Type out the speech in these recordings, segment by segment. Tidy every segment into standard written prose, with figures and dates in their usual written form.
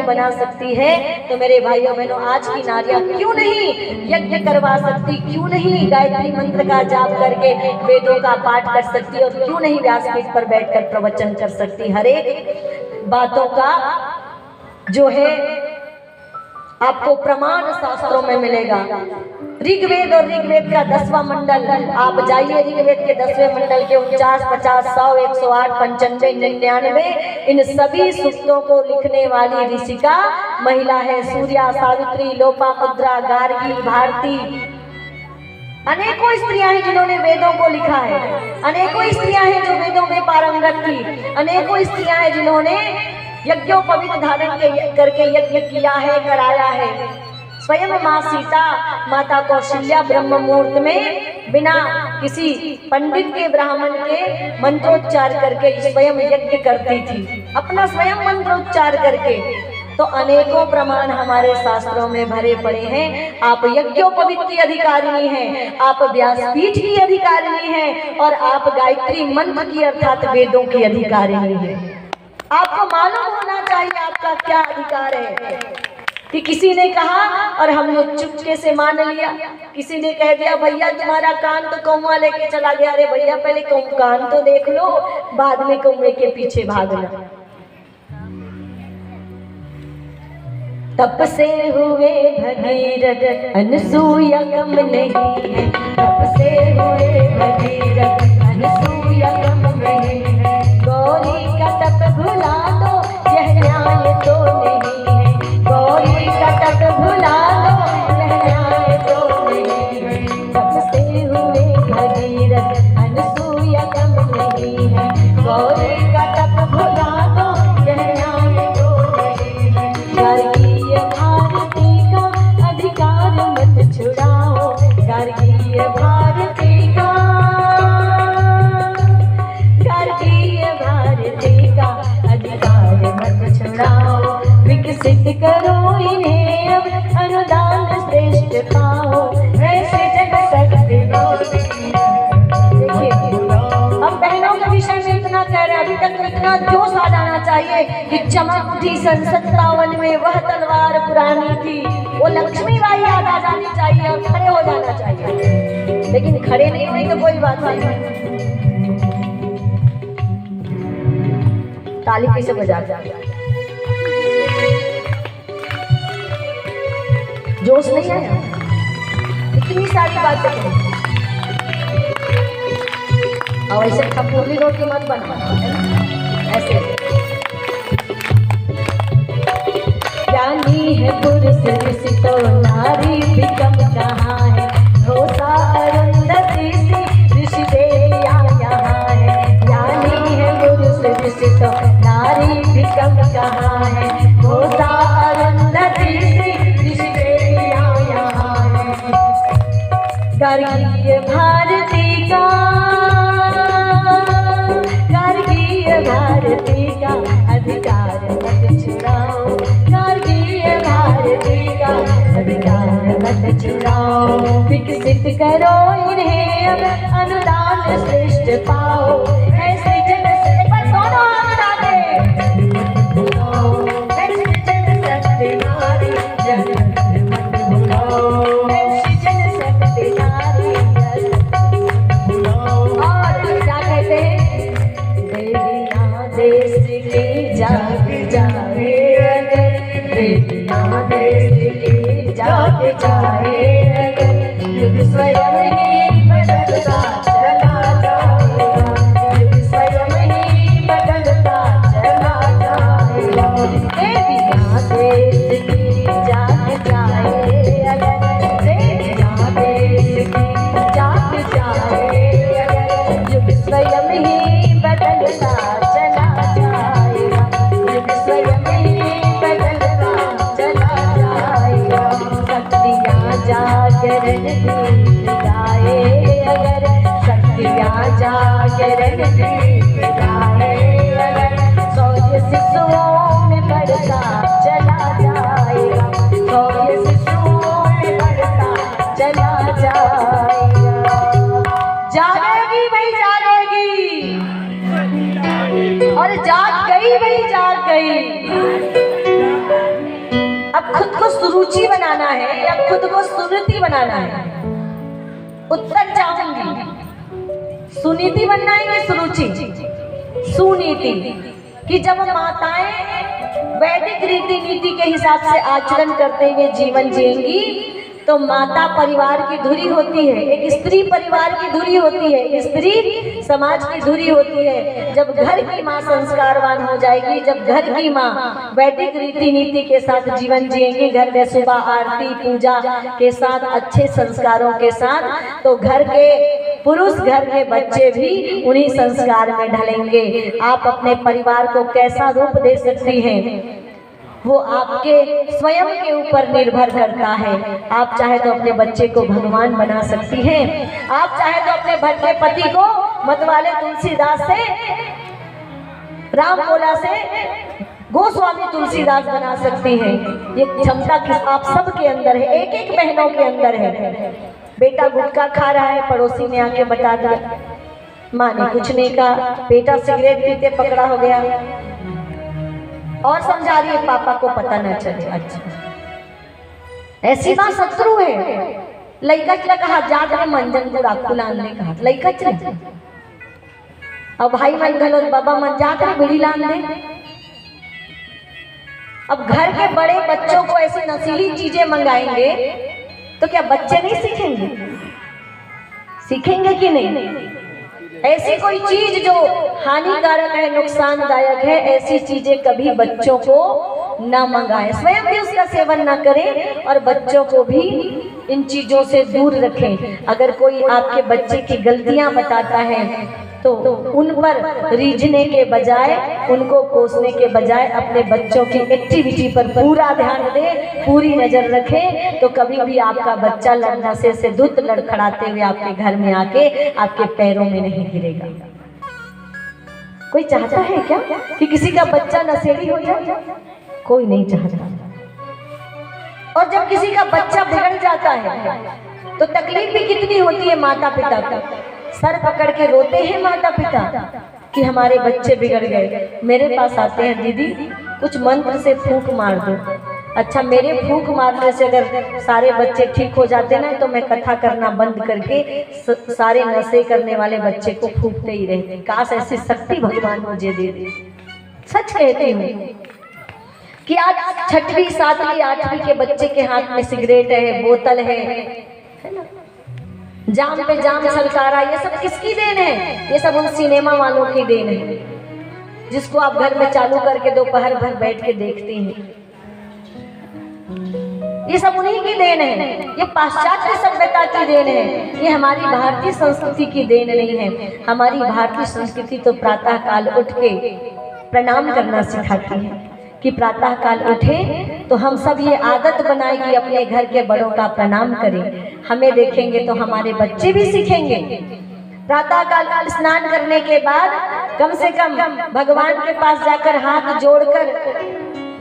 बना सकती है, तो मेरे भाइयों बहनों आज की नारियां क्यों नहीं यज्ञ करवा सकती, क्यों नहीं गायत्री मंत्र का जाप करके वेदों का पाठ कर सकती और क्यों नहीं व्यासपीठ पर बैठकर प्रवचन कर सकती। हर एक बातों का जो है आपको प्रमाण शास्त्रों में मिलेगा। ऋग्वेद और ऋग्वेद का 10वां मंडल, आप जाइए ऋग्वेद के 10वें मंडल के 49, 50, 100, 108, 95, 99 इन सभी सूक्तों को लिखने वाली ऋषिका महिला है। सूर्या, सावित्री, लोपामुद्रा, गार्गी, भारती, अनेकों स्त्रियां हैं जिन्होंने वेदों को लिखा है, अनेकों स्त्रियां हैं जो वेदों में पारंगत थी, अनेकों स्त्रियां हैं जिन्होंने यज्ञोपवीत धारण करके यज्ञ किया है, कराया है। स्वयं माँ सीता, माता कौशल्या ब्रह्म मुहूर्त में बिना किसी पंडित के, ब्राह्मण के मंत्रोच्चार करके स्वयं यज्ञ करती थी, अपना स्वयं मंत्रोच्चार करके। तो अनेकों प्रमाण हमारे शास्त्रों में भरे पड़े हैं। आप यज्ञोपवीत की अधिकारिणी हैं, आप व्यासपीठ की अधिकारिणी हैं और आप गायत्री मंत्र की अर्थात वेदों की अधिकारिणी हैं। आपको मालूम होना चाहिए आपका क्या अधिकार है। कि किसी ने कहा और हमने चुपके से मान लिया, किसी ने कह दिया भैया तुम्हारा कान तो कौवा लेके चला गया। अरे भैया पहले कान तो देख लो, बाद में कौवे के पीछे भागना। तप से हुए भगीरथ अनसूया कम नहीं है, तप से हुए भगीरथ अनसूया कम नहीं है। गौरी का तप भुला दो यह न्याय तो नहीं है, गौरी का तप भुला दो यह न्याय तो नहीं है। तप से हुए भगीरथ अनसूया कम नहीं है, गौरी का तप भुला दो यह न्याय तो नहीं है। गार्गीय भारती का अधिकार मत छुड़ाओ, गार्गीय भारती का, गार्गीय भारती का अधिकार मत छुड़ाओ। विकसित करो इन्हें अब अनुदान श्रेष्ठ पाओ, ऐसे जग सकते हो। देखिए हम बहनों के विषय में इतना कह रहे हैं, अभी तक इतना जोश आ जाना चाहिए कि चमक उठी सन 57 में वह तलवार पुरानी थी, वो लक्ष्मीबाई याद आ जानी चाहिए और खड़े हो जाना चाहिए। लेकिन खड़े नहीं हुए तो कोई बात नहीं, ताली कैसे बजा जाए, जोश नहीं आया, इतनी सारी बातें करें। और ऐसे खपूरली रोटी मत बना, ऐसे ज्ञानी है पुरुष ऋषि तो नारी भी कम कहाँ है, घोषा अरुंधति सी ऋषि देया यहाँ है। ज्ञानी है पुरुष ऋषि तो नारी भी कम कहाँ है, घोषा अरुंधति सी ऋषि देया यहाँ है। गार्गीय भारती का, गार्गीय भारती का अधिकार मत छुड़ाओ, गार्गीय भारती का अधिकार मत छुड़ाओ। विकसित करो इन्हें अब अनुदान श्रेष्ठ पाओ, ऐसे जन से दोनों हाथ डाले, ऐसे जन सकते नारी जगत मत भुलाओ, ऐसे जन सकते नारी और क्या कहते हैं, देवियाँ देश की जाग जाए अगर, देवियाँ देश की जाग जाए अगर, युग स्वयं ही बदलता चला जाएगा, युग स्वयं ही बदलता चला जाएगा। देवियाँ देश की जाग जाए अगर, देवियाँ देश की जाग जाए अगर, युग स्वयं ही बदलता चला जाएगा, युग स्वयं ही बदलता चला जाएगा। शक्तियाँ जागरण गीत गाए अगर, शक्तियाँ जागरण गीत गाए अगर, शौर्य शिशुओं में बढ़ता चला जाएगा, शौर्य शिशुओं में बढ़ता चला जाएगा। जागेगी भाई जागेगी, और जाग गई भाई जाग गई। सुरुचि बनाना है या खुद को सुनीति बनाना है? उत्तर चाहूंगी, सुनीति बनना है कि सुरुचि? सुनीति, कि जब माताएं वैदिक रीति नीति के हिसाब से आचरण करते हुए जीवन जिएंगी तो माता परिवार की धुरी होती है, एक स्त्री परिवार की धुरी होती है, एक स्त्री समाज की धुरी होती है। जब घर की माँ संस्कारवान हो जाएगी, जब घर की माँ वैदिक रीति नीति के साथ जीवन जिएंगी, घर में सुबह आरती पूजा के साथ अच्छे संस्कारों के साथ, तो घर के पुरुष, घर के बच्चे भी उन्हीं संस्कार में ढलेंगे। आप अपने परिवार को कैसा रूप दे सकती हैं वो आपके स्वयं के ऊपर निर्भर करता है। आप चाहे तो अपने बच्चे को भगवान बना सकती हैं, आप चाहे तो अपने भटके पति को मतवाले तुलसीदास से, राम बोला से गोस्वामी तुलसीदास बना सकती हैं। ये क्षमता किस आप सब के अंदर है, एक एक बहनों के अंदर है। बेटा गुटखा खा रहा है, पड़ोसी ने आके बता दिया, माँ ने कुछ नहीं कहा। बेटा सिगरेट पीते पकड़ा हो गया और समझा रही है पापा को पता ना चले। अच्छा, ऐसी बात शत्रु है। लइका चला कहा जात में मंजन को राखुलान ने कहा लइका चला, अब भाई मन घलो बाबा मन जात में बिड़ी लान दे। अब घर के बड़े बच्चों को ऐसी नशीली चीजें मंगाएंगे तो क्या बच्चे नहीं सीखेंगे? सीखेंगे कि नहीं? ऐसी कोई चीज जो हानिकारक है, नुकसानदायक है, ऐसी चीजें कभी बच्चों को ना मंगाएं, स्वयं भी उसका सेवन ना करें और बच्चों को भी इन चीजों से दूर रखें। अगर कोई आपके बच्चे की गलतियां बताता है तो उन पर रीझने के बजाय, उनको कोसने के बजाय अपने बच्चों की एक्टिविटी पर पूरा ध्यान दें, पूरी नजर रखें, तो कभी भी आपका बच्चा नशे से धुत लड़खड़ाते हुए आपके घर में आके आपके पैरों में नहीं गिरेगा। कोई चाहता है क्या कि किसी का बच्चा नशेड़ी हो जाए? कोई नहीं चाहता। और जब किसी का बच्चा बिगड़ जाता है तो तकलीफ भी कितनी होती है माता पिता को। सर पकड़ के रोते हैं माता पिता कि हमारे बच्चे बिगड़ गए। मेरे पास आते हैं, दीदी कुछ मंत्र से फूंक मार दो। अच्छा, मेरे फूंक मारने से अगर सारे बच्चे ठीक हो जाते ना तो मैं कथा करना बंद करके सारे नशे करने वाले बच्चे को फूंकते ही रहते। काश ऐसी शक्ति भगवान मुझे दे दे। सच कहती हूँ कि आज 6वीं 7वीं 8वीं के बच्चे के हाथ में सिगरेट है, बोतल है ना, जाम पे जाम छलका रहा, ये सब किसकी देन है? ये सब उन सिनेमा वालों की देन है जिसको आप घर में चालू करके दोपहर भर बैठ के देखते हैं। ये सब उन्हीं की देन है, ये पाश्चात्य सभ्यता की देन है, ये हमारी भारतीय संस्कृति की देन नहीं है। हमारी भारतीय संस्कृति तो प्रातः काल उठ के प्रणाम करना सिखाती है कि प्रातः काल उठे तो हम सब ये आदत बनाए कि अपने घर के बड़ों का प्रणाम करें। हमें देखेंगे तो हमारे बच्चे भी सीखेंगे। प्रातः काल स्नान करने के बाद कम से कम भगवान के पास जाकर हाथ जोड़कर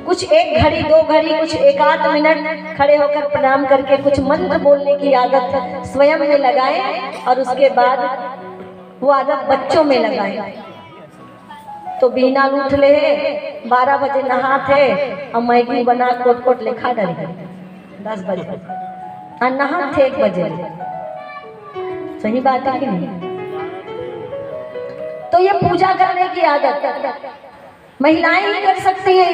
कुछ 1 घड़ी 2 घड़ी कुछ 1 मिनट खड़े होकर प्रणाम करके कुछ मंत्र बोलने की आदत स्वयं में लगाएं और उसके बाद वो आदत बच्चों में लगाएं। तो बिना उठ ले 12 बजे नहाते और मैगी बना कोट कोट लिखा डरी 10 बजे और नहाते 1 बजे। सही बात है कि नहीं? तो ये पूजा करने की आदत महिलाएं ही कर सकती हैं।